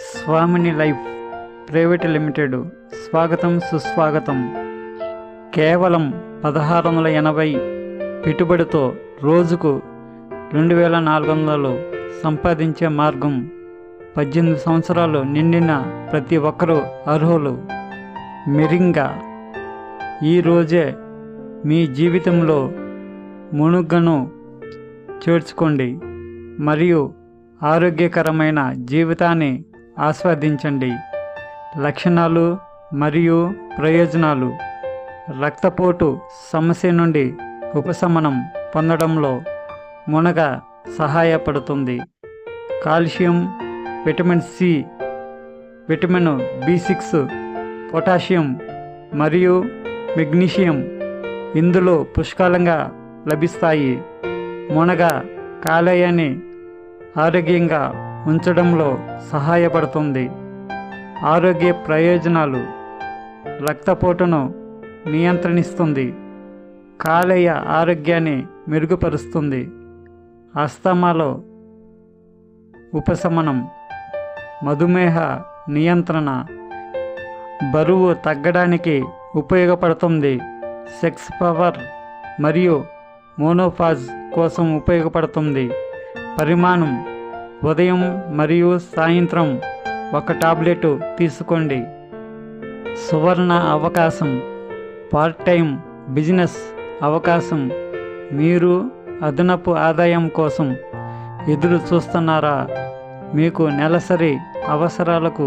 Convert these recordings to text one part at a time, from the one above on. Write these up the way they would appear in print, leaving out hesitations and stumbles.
స్వామిని life private limited స్వాగతం సుస్వాగతం. కేవలం 1680 పెట్టుబడితో రోజుకు 2400 సంపాదించే మార్గం. 18 సంవత్సరాలు నిండిన ప్రతి ఒక్కరూ అర్హులు. మిరింగా ఈరోజే మీ జీవితంలో మునుగను చేర్చుకోండి మరియు ఆరోగ్యకరమైన జీవితాన్ని ఆస్వాదించండి. లక్షణాలు మరియు ప్రయోజనాలు: రక్తపోటు సమస్య నుండి ఉపశమనం పొందడంలో మునగ సహాయపడుతుంది. Calcium, vitamin C, vitamin B6, potassium మరియు మెగ్నీషియం ఇందులో పుష్కలంగా లభిస్తాయి. మునగ కాలేయాన్ని ఆరోగ్యంగా ఉంచడంలో సహాయపడుతుంది. ఆరోగ్య ప్రయోజనాలు: రక్తపోటును నియంత్రిస్తుంది, కాలేయ ఆరోగ్యాన్ని మెరుగుపరుస్తుంది, ఆస్తమాలో ఉపశమనం, మధుమేహ నియంత్రణ, బరువు తగ్గడానికి ఉపయోగపడుతుంది, సెక్స్ పవర్ మరియు మోనోఫాజ్ కోసం ఉపయోగపడుతుంది. పరిమాణం: ఉదయం మరియు సాయంత్రం 1 టాబ్లెట్ తీసుకోండి. సువర్ణ అవకాశం: పార్ట్ టైం బిజినెస్ అవకాశం. మీరు అదనపు ఆదాయం కోసం ఎదురు చూస్తున్నారా? మీకు నెలసరి అవసరాలకు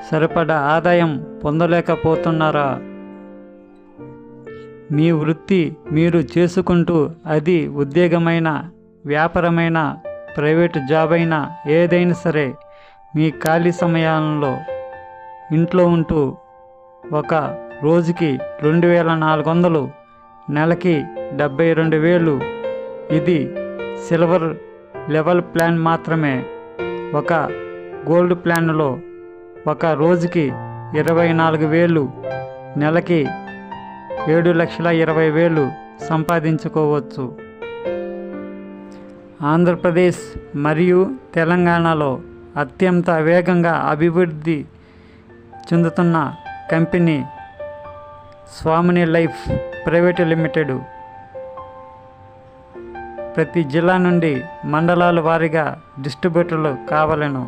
సరిపడా ఆదాయం పొందలేకపోతున్నారా? మీ వృత్తి మీరు చేసుకుంటూ, అది ఉద్యోగమైన, వ్యాపారమైన, ప్రైవేటు జాబ్ అయినా ఏదైనా సరే, మీ ఖాళీ సమయాల్లో ఇంట్లో ఉంటూ ఒక రోజుకి 2400, నెలకి 72,000. ఇది సిల్వర్ లెవెల్ ప్లాన్ మాత్రమే. ఒక గోల్డ్ ప్లాన్లో ఒక రోజుకి 24,000, నెలకి 7,20,000 సంపాదించుకోవచ్చు. ఆంధ్రప్రదేశ్ మరియు తెలంగాణలో అత్యంత వేగంగా అభివృద్ధి చెందుతున్న కంపెనీ స్వామిని లైఫ్ ప్రైవేట్ లిమిటెడ్. ప్రతి జిల్లా నుండి మండలాల వారీగా డిస్ట్రిబ్యూటర్లు కావాలను.